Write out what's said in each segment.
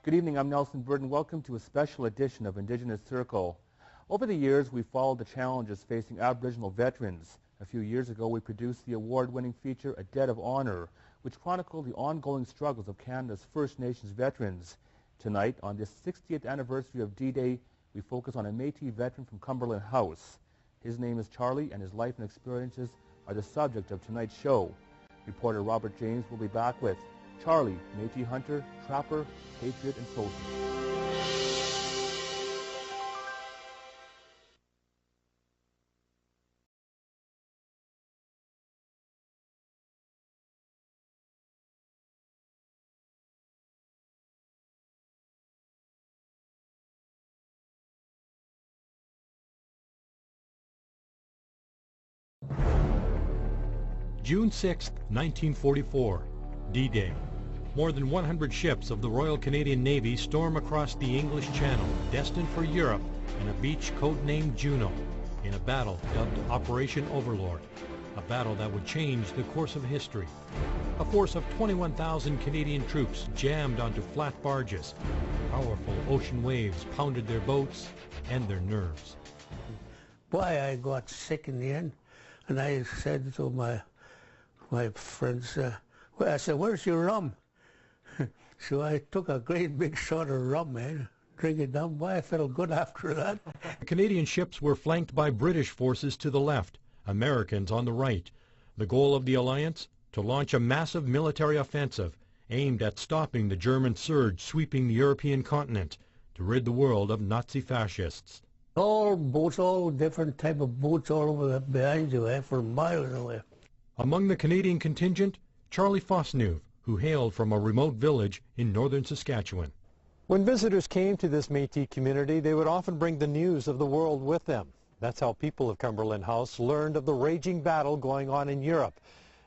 Good evening, I'm Nelson Burton. Welcome to a special edition of Indigenous Circle. Over the years, we've followed the challenges facing Aboriginal veterans. A few years ago, we produced the award-winning feature, A Debt of Honor, which chronicled the ongoing struggles of Canada's First Nations veterans. Tonight, on this 60th anniversary of D-Day, we focus on a Métis veteran from Cumberland House. His name is Charlie, and his life and experiences are the subject of tonight's show. Reporter Robert James will be back with Charlie, Métis hunter, trapper, patriot, and soldier. June 6, 1944, D-Day. More than 100 ships of the Royal Canadian Navy storm across the English Channel, destined for Europe in a beach codenamed Juno, in a battle dubbed Operation Overlord, a battle that would change the course of history. A force of 21,000 Canadian troops jammed onto flat barges. Powerful ocean waves pounded their boats and their nerves. Boy, I got sick in the end, and I said to my friends, I said, "Where's your rum?" So I took a great big shot of rum, man. Drink it down. Boy, I felt good after that. Canadian ships were flanked by British forces to the left, Americans on the right. The goal of the alliance? To launch a massive military offensive aimed at stopping the German surge sweeping the European continent, to rid the world of Nazi fascists. All boats, all different type of boats all over behind you, for miles away. Among the Canadian contingent, Charlie Fosnuve, who hailed from a remote village in northern Saskatchewan. When visitors came to this Métis community, they would often bring the news of the world with them. That's how people of Cumberland House learned of the raging battle going on in Europe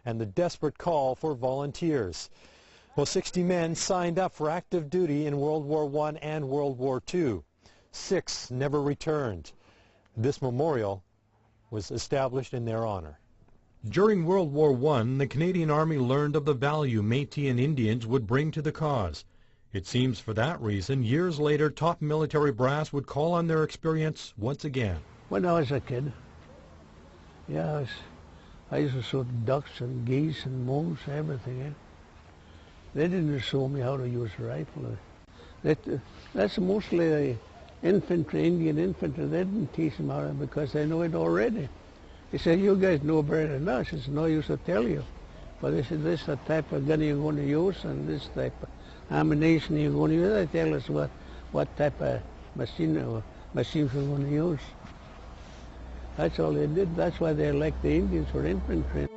and the desperate call for volunteers. Well, 60 men signed up for active duty in World War I and World War II. 6 never returned. This memorial was established in their honor. During World War I, the Canadian Army learned of the value Métis and Indians would bring to the cause. It seems for that reason, years later, top military brass would call on their experience once again. When I was a kid, yeah, I used to shoot ducks and geese and moose, everything. They didn't show me how to use a rifle. That's mostly infantry, Indian infantry. They didn't teach them how to, because they know it already. He said, "You guys know better than us." It's no use to tell you. But they said, "This is the type of gun you're going to use, and this type of ammunition you're going to use." They tell us what type of machines we're going to use. That's all they did. That's why they elect the Indians for infantry.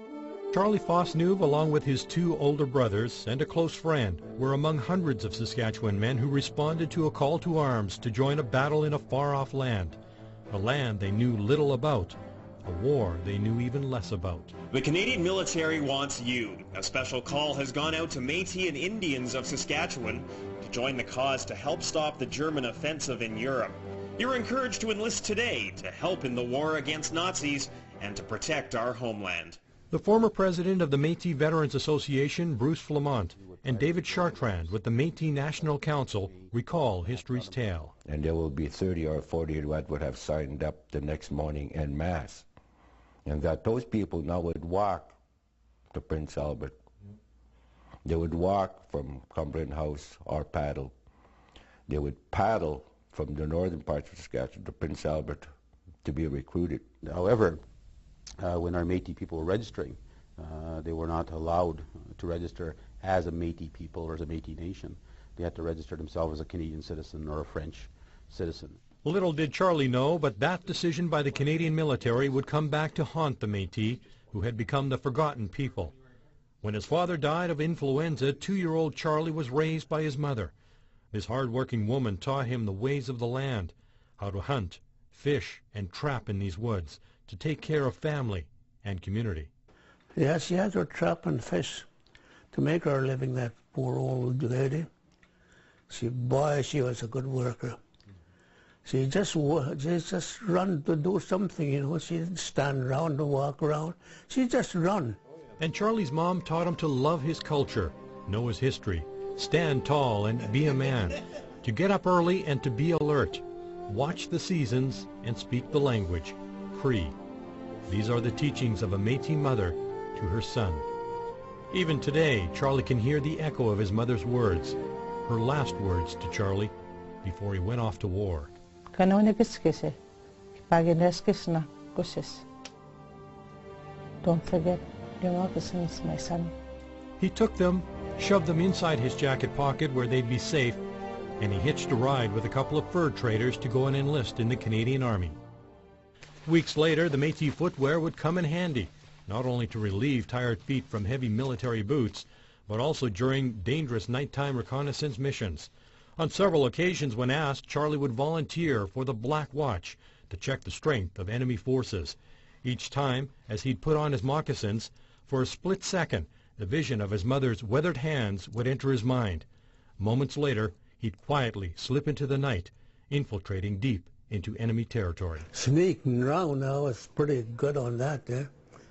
Charlie Fosnuve, along with his 2 older brothers and a close friend, were among hundreds of Saskatchewan men who responded to a call to arms to join a battle in a far-off land, a land they knew little about, a war they knew even less about. The Canadian military wants you. A special call has gone out to Métis and Indians of Saskatchewan to join the cause to help stop the German offensive in Europe. You're encouraged to enlist today to help in the war against Nazis and to protect our homeland. The former president of the Métis Veterans Association, Bruce Flamont, and David Chartrand with the Métis National Council recall history's tale. And there will be 30 or 40 that would have signed up the next morning en masse. And that those people now would walk to Prince Albert. They would walk from Cumberland House or paddle. They would paddle from the northern parts of Saskatchewan to Prince Albert to be recruited. However, when our Métis people were registering, they were not allowed to register as a Métis people or as a Métis nation. They had to register themselves as a Canadian citizen or a French citizen. Little did Charlie know, but that decision by the Canadian military would come back to haunt the Métis, who had become the forgotten people. When his father died of influenza, 2-year-old Charlie was raised by his mother. This hard-working woman taught him the ways of the land, how to hunt, fish, and trap in these woods, to take care of family and community. Yes, she had to trap and fish to make her living, that poor old lady. She was a good worker. She just run to do something, you know. She didn't stand around and walk around. She just run. And Charlie's mom taught him to love his culture, know his history, Stand tall and be a man. To get up early and to be alert. Watch the seasons and speak the language, Cree. These are the teachings of a Métis mother to her son. Even today, Charlie can hear the echo of his mother's words, her last words to Charlie before he went off to war. Don't forget, your moccasins, my son. He took them, shoved them inside his jacket pocket where they'd be safe, and he hitched a ride with a couple of fur traders to go and enlist in the Canadian Army. Weeks later, the Métis footwear would come in handy, not only to relieve tired feet from heavy military boots, but also during dangerous nighttime reconnaissance missions. On several occasions when asked, Charlie would volunteer for the Black Watch to check the strength of enemy forces. Each time, as he'd put on his moccasins, for a split second, the vision of his mother's weathered hands would enter his mind. Moments later, he'd quietly slip into the night, infiltrating deep into enemy territory. Sneaking around now is pretty good on that, yeah?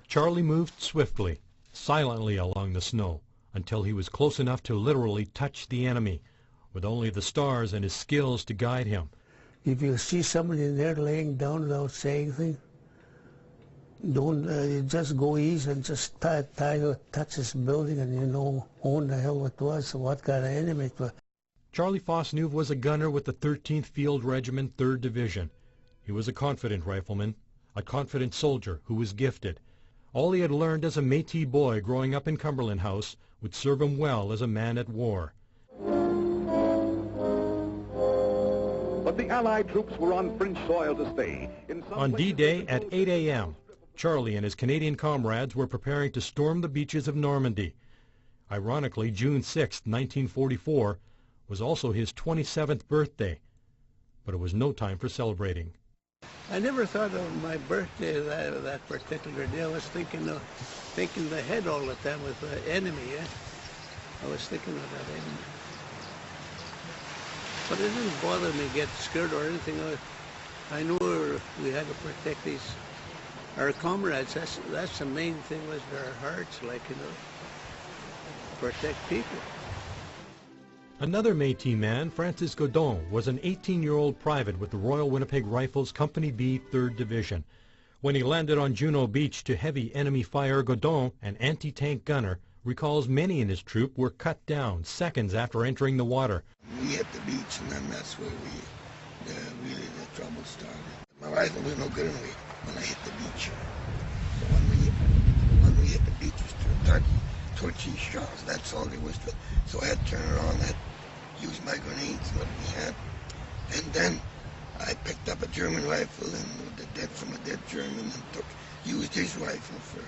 Charlie moved swiftly, silently along the snow, until he was close enough to literally touch the enemy, with only the stars and his skills to guide him. If you see somebody in there laying down without saying anything, don't just go easy and just touch this building and you know who the hell it was, what kind of enemy it was. Charlie Fosneuve was a gunner with the 13th Field Regiment, 3rd Division. He was a confident rifleman, a confident soldier who was gifted. All he had learned as a Métis boy growing up in Cumberland House would serve him well as a man at war. But the Allied troops were on French soil to stay. On D-Day at 8 a.m., Charlie and his Canadian comrades were preparing to storm the beaches of Normandy. Ironically, June 6, 1944, was also his 27th birthday, but it was no time for celebrating. I never thought of my birthday that particular day. I was thinking ahead all the time with the enemy, yeah? I was thinking of that enemy. But it didn't bother me get scared or anything. I knew we had to protect our comrades. That's the main thing, was their hearts, like, you know, protect people. Another Métis man, Francis Godon, was an 18-year-old private with the Royal Winnipeg Rifles, Company B, 3rd Division. When he landed on Juno Beach to heavy enemy fire, Godon, an anti-tank gunner, recalls many in his troop were cut down seconds after entering the water. We hit the beach, and then that's where really the trouble started. My rifle was no good anyway when I hit the beach. So when we hit the beach, it was 13 shots. That's all there was to it. So I had to turn around, I had to use my grenades, what we had. And then I picked up a German rifle and from a dead German and used his rifle for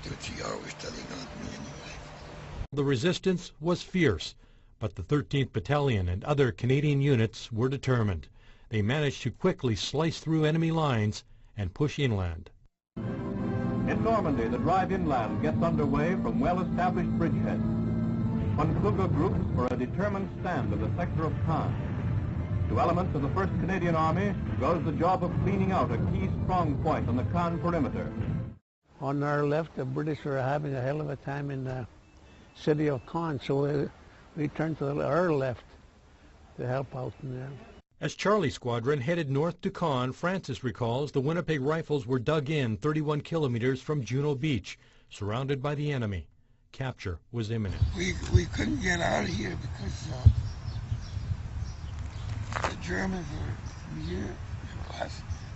2 or 3 hours till he got me a new rifle. The resistance was fierce, but the 13th Battalion and other Canadian units were determined. They managed to quickly slice through enemy lines and push inland. In Normandy, the drive inland gets underway from well-established bridgeheads. Von Kluge groups for a determined stand in the sector of Caen. To elements of the 1st Canadian Army goes the job of cleaning out a key strong point on the Caen perimeter. On our left, the British were having a hell of a time in the city of Caen, so we turned to our left to help out in there. As Charlie's squadron headed north to Caen, Francis recalls the Winnipeg Rifles were dug in 31 kilometers from Juno Beach, surrounded by the enemy. Capture was imminent. We couldn't get out of here because the Germans were here,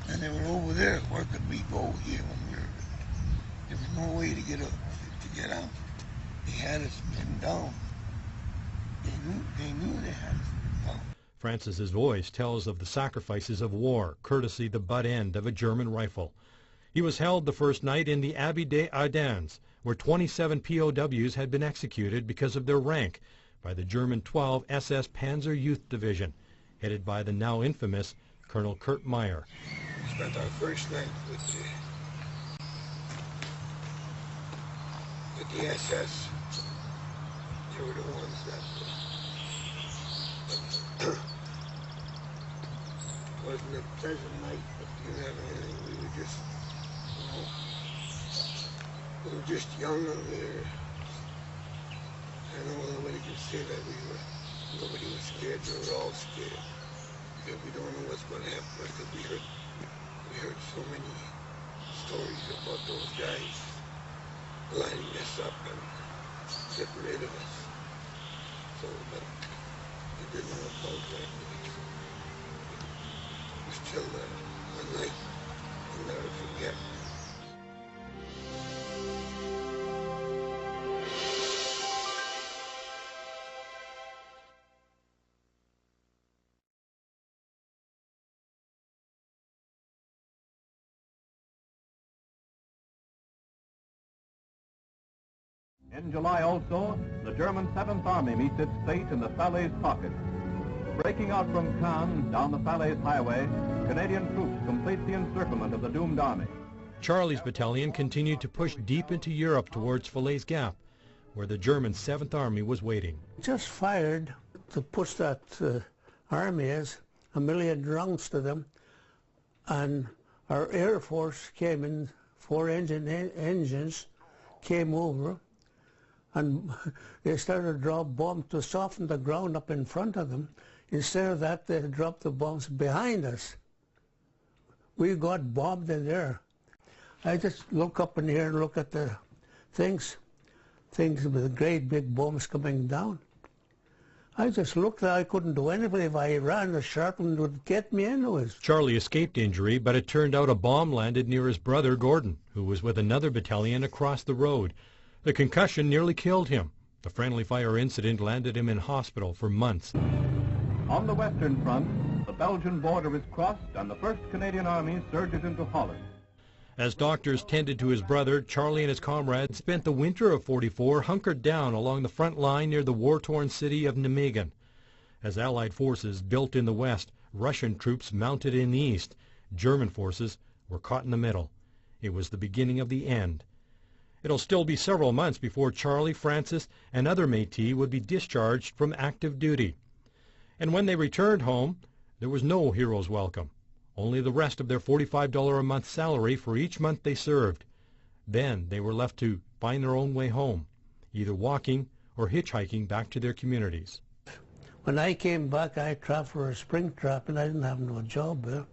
and they were over there. Where could we go here when there was no way to get out. They had us pinned down. They knew they had us pinned down. Francis's voice tells of the sacrifices of war, courtesy the butt end of a German rifle. He was held the first night in the Abbey des Ardennes, where 27 POWs had been executed because of their rank by the German 12 SS Panzer Youth Division, headed by the now infamous Colonel Kurt Meyer. We spent our first night with the SS. They were the ones that wasn't a pleasant night, but you didn't have anything. We were just, we were just young and we were I know nobody can say that nobody was scared. We were all scared because we don't know what's going to happen. Because we heard so many stories about those guys lining us up and getting rid of us. So, but it didn't work out right. It's still a night I'll never forget. In July also, the German 7th Army meets its fate in the Falaise Pocket. Breaking out from Caen down the Falaise Highway, Canadian troops complete the encirclement of the doomed army. Charlie's battalion continued to push deep into Europe towards Falaise Gap, where the German 7th Army was waiting. Just fired to push that army as 1 million rounds to them, and our Air Force came in, 4 engines came over, and they started to drop bombs to soften the ground up in front of them. Instead of that, they dropped the bombs behind us. We got bombed in there. I just look up in the air and look at the things with great big bombs coming down. I just looked there. I couldn't do anything. If I ran, the sharpling would get me anyways. Charlie escaped injury, but it turned out a bomb landed near his brother Gordon, who was with another battalion across the road. The concussion nearly killed him. The friendly fire incident landed him in hospital for months. On the Western Front, the Belgian border is crossed and the 1st Canadian Army surges into Holland. As doctors tended to his brother, Charlie and his comrades spent the winter of '44 hunkered down along the front line near the war-torn city of Nijmegen. As Allied forces built in the west, Russian troops mounted in the east. German forces were caught in the middle. It was the beginning of the end. It'll still be several months before Charlie, Francis, and other Métis would be discharged from active duty. And when they returned home, there was no hero's welcome. Only the rest of their $45 a month salary for each month they served. Then they were left to find their own way home, either walking or hitchhiking back to their communities. When I came back, I traveled for a spring trap, and I didn't have no job there.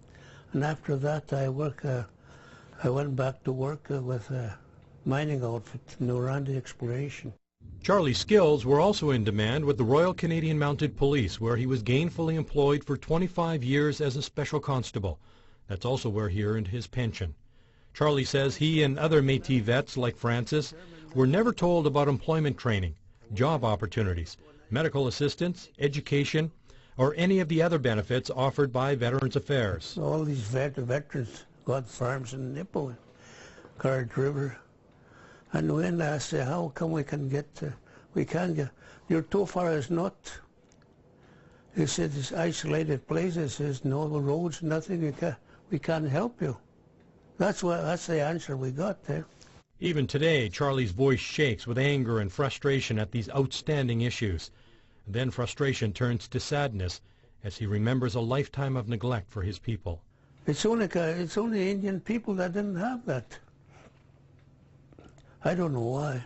And after that, I went back to work with a mining outfit, Noranda Exploration. Charlie's skills were also in demand with the Royal Canadian Mounted Police, where he was gainfully employed for 25 years as a special constable. That's also where he earned his pension. Charlie says he and other Métis vets like Francis were never told about employment training, job opportunities, medical assistance, education, or any of the other benefits offered by Veterans Affairs. All these veterans got farms in Nippo, Card River. And when I say, how come we can't get, you're too far as not. He said, it's isolated places, there's no roads, nothing, we can't help you. That's the answer we got there. Even today, Charlie's voice shakes with anger and frustration at these outstanding issues. And then frustration turns to sadness as he remembers a lifetime of neglect for his people. It's only Indian people that didn't have that. I don't know why.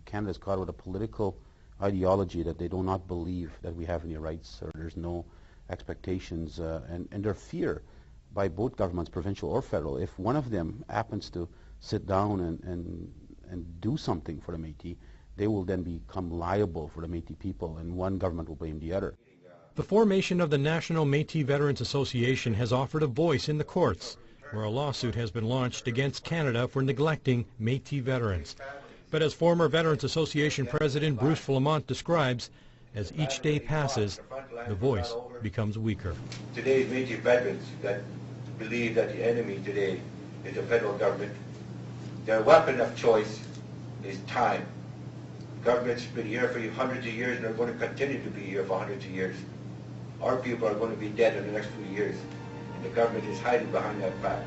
Canada's caught with a political ideology that they do not believe that we have any rights, or there's no expectations, and their fear by both governments, provincial or federal. If one of them happens to sit down and do something for the Métis, they will then become liable for the Métis people, and one government will blame the other. The formation of the National Métis Veterans Association has offered a voice in the courts, where a lawsuit has been launched against Canada for neglecting Métis veterans. But as former Veterans Association President Bruce Flamont describes, as each day passes, the voice becomes weaker. Today's Métis veterans that believe that the enemy today is the federal government, their weapon of choice is time. Government's been here for hundreds of years and are going to continue to be here for hundreds of years. Our people are going to be dead in the next few years. The government is hiding behind that fact.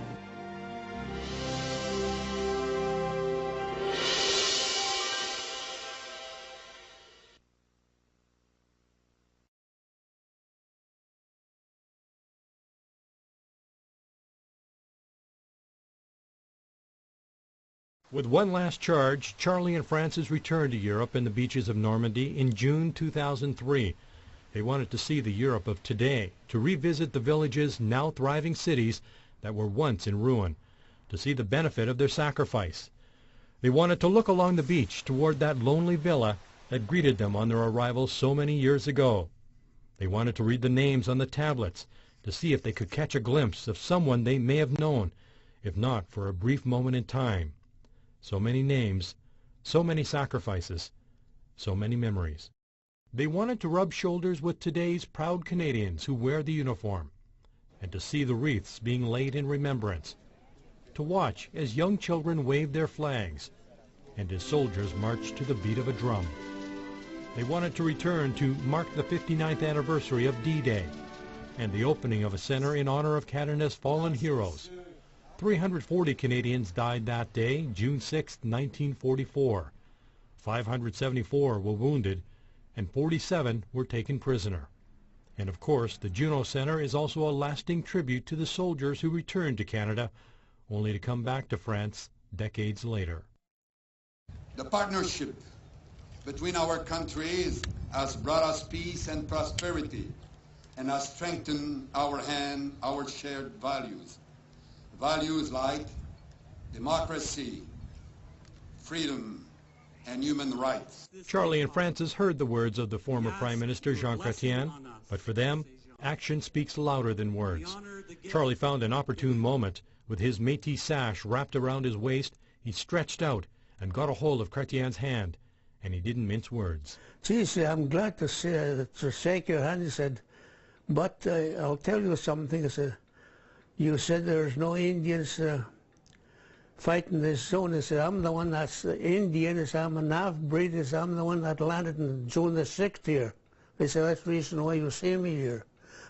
With one last charge, Charlie and Francis returned to Europe and the beaches of Normandy in June 2003. They wanted to see the Europe of today, to revisit the villages, now thriving cities, that were once in ruin, to see the benefit of their sacrifice. They wanted to look along the beach toward that lonely villa that greeted them on their arrival so many years ago. They wanted to read the names on the tablets, to see if they could catch a glimpse of someone they may have known, if not for a brief moment in time. So many names, so many sacrifices, so many memories. They wanted to rub shoulders with today's proud Canadians who wear the uniform, and to see the wreaths being laid in remembrance, to watch as young children wave their flags, and as soldiers march to the beat of a drum. They wanted to return to mark the 59th anniversary of D-Day, and the opening of a center in honor of Canada's fallen heroes. 340 Canadians died that day, June 6, 1944. 574 were wounded, and 47 were taken prisoner. And of course, the Juno Center is also a lasting tribute to the soldiers who returned to Canada, only to come back to France decades later. The partnership between our countries has brought us peace and prosperity, and has strengthened our shared values. Values like democracy, freedom, and human rights. Charlie and Francis heard the words of the former Prime Minister Jean Chrétien, but for them, action speaks louder than words. Charlie found an opportune moment. With his Métis sash wrapped around his waist, he stretched out and got a hold of Chrétien's hand, and he didn't mince words. Geez, I'm glad to shake your hand, he said, but I'll tell you something. I said, you said there's no Indians fighting this zone. I said, I'm the one that's Indian. I said, I'm an half-breed. I said, I'm the one that landed in June the 6th here. They said, that's the reason why you see me here.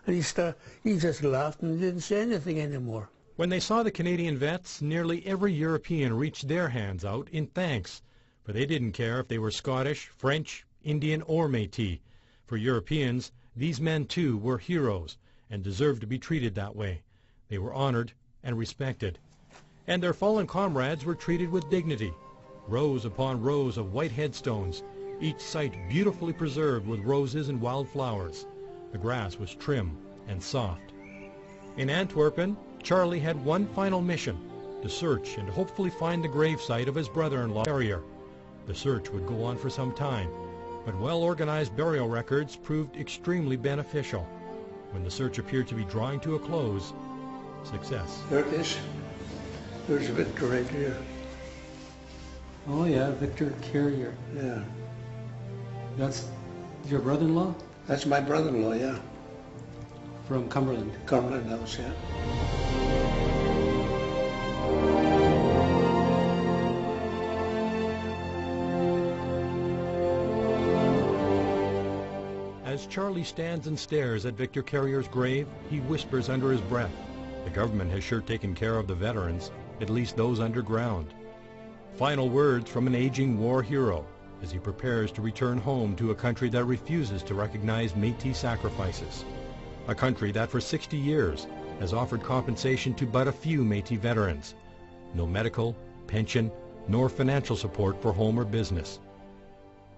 And he just laughed and didn't say anything anymore. When they saw the Canadian vets, nearly every European reached their hands out in thanks, for they didn't care if they were Scottish, French, Indian, or Métis. For Europeans, these men too were heroes and deserved to be treated that way. They were honored and respected. And their fallen comrades were treated with dignity. Rows upon rows of white headstones, each site beautifully preserved with roses and wildflowers. The grass was trim and soft. In Antwerpen, Charlie had one final mission, to search and hopefully find the gravesite of his brother-in-law, Carrier. The search would go on for some time, but well-organized burial records proved extremely beneficial. When the search appeared to be drawing to a close, success. There it is. There's Victor right here. Oh yeah, Victor Carrier. Yeah. That's your brother-in-law? That's my brother-in-law, yeah. From Cumberland? Cumberland House, yeah. As Charlie stands and stares at Victor Carrier's grave, he whispers under his breath, the government has sure taken care of the veterans, at least those underground. Final words from an aging war hero as he prepares to return home to a country that refuses to recognize Métis sacrifices. A country that for 60 years has offered compensation to but a few Métis veterans. No medical, pension, nor financial support for home or business.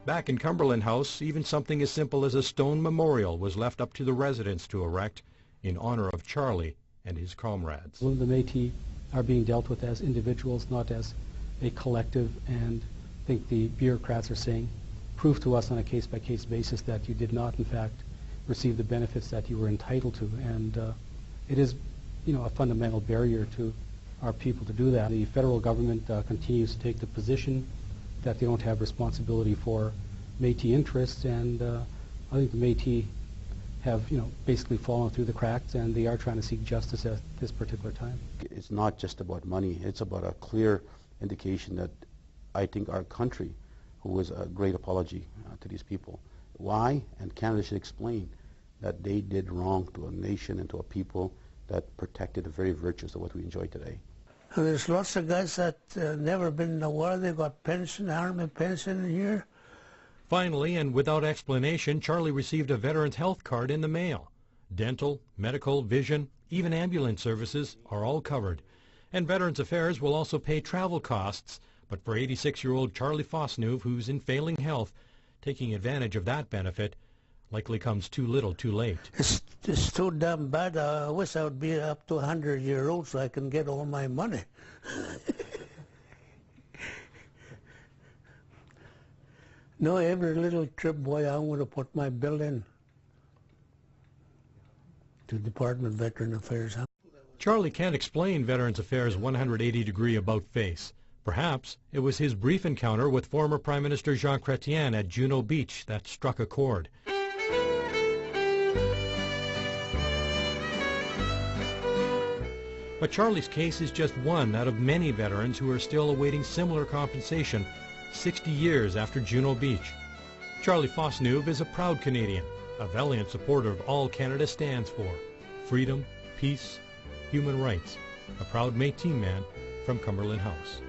Back in Cumberland House, even something as simple as a stone memorial was left up to the residents to erect in honor of Charlie and his comrades. The Métis are being dealt with as individuals, not as a collective, and I think the bureaucrats are saying, prove to us on a case-by-case basis that you did not, in fact, receive the benefits that you were entitled to. And it is, a fundamental barrier to our people to do that. The federal government continues to take the position that they don't have responsibility for Métis interests, and I think the Métis have, basically fallen through the cracks, and they are trying to seek justice at this particular time. It's not just about money. It's about a clear indication that I think our country owes a great apology to these people. Why? And Canada should explain that they did wrong to a nation and to a people that protected the very virtues of what we enjoy today. And there's lots of guys that never been in the war. They got pension, army pension here. Finally, and without explanation, Charlie received a veteran's health card in the mail. Dental, medical, vision, even ambulance services are all covered. And Veterans Affairs will also pay travel costs, But for 86-year-old Charlie Fosnuve, who's in failing health, taking advantage of that benefit likely comes too little too late. It's too damn bad. I wish I would be up to 100-year-old so I can get all my money. No, every little trip, boy, I'm going to put my bill in to Department of Veteran Affairs. Charlie can't explain Veterans Affairs' 180-degree about-face. Perhaps it was his brief encounter with former Prime Minister Jean Chrétien at Juno Beach that struck a chord. But Charlie's case is just one out of many veterans who are still awaiting similar compensation 60 years after Juno Beach. Charlie Fosnuve is a proud Canadian, a valiant supporter of all Canada stands for: freedom, peace, human rights, a proud Métis man from Cumberland House.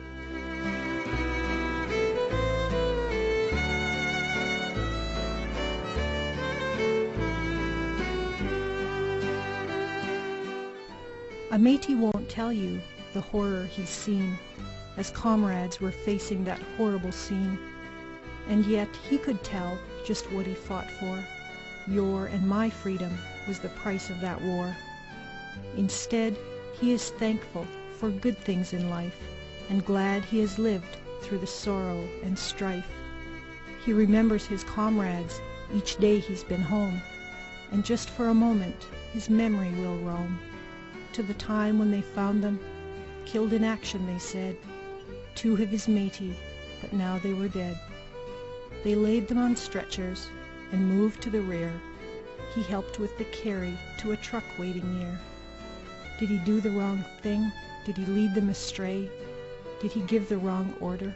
A Métis won't tell you the horror he's seen as comrades were facing that horrible scene. And yet he could tell just what he fought for. Your and my freedom was the price of that war. Instead, he is thankful for good things in life and glad he has lived through the sorrow and strife. He remembers his comrades each day he's been home, and just for a moment his memory will roam to the time when they found them, killed in action, they said, 2 of his Métis, but now they were dead. They laid them on stretchers and moved to the rear. He helped with the carry to a truck waiting near. Did he do the wrong thing? Did he lead them astray? Did he give the wrong order?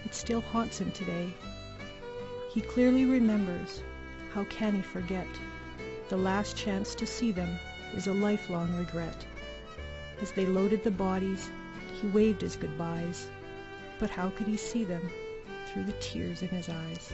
It still haunts him today. He clearly remembers. How can he forget? The last chance to see them is a lifelong regret. As they loaded the bodies, he waved his goodbyes, but how could he see them through the tears in his eyes?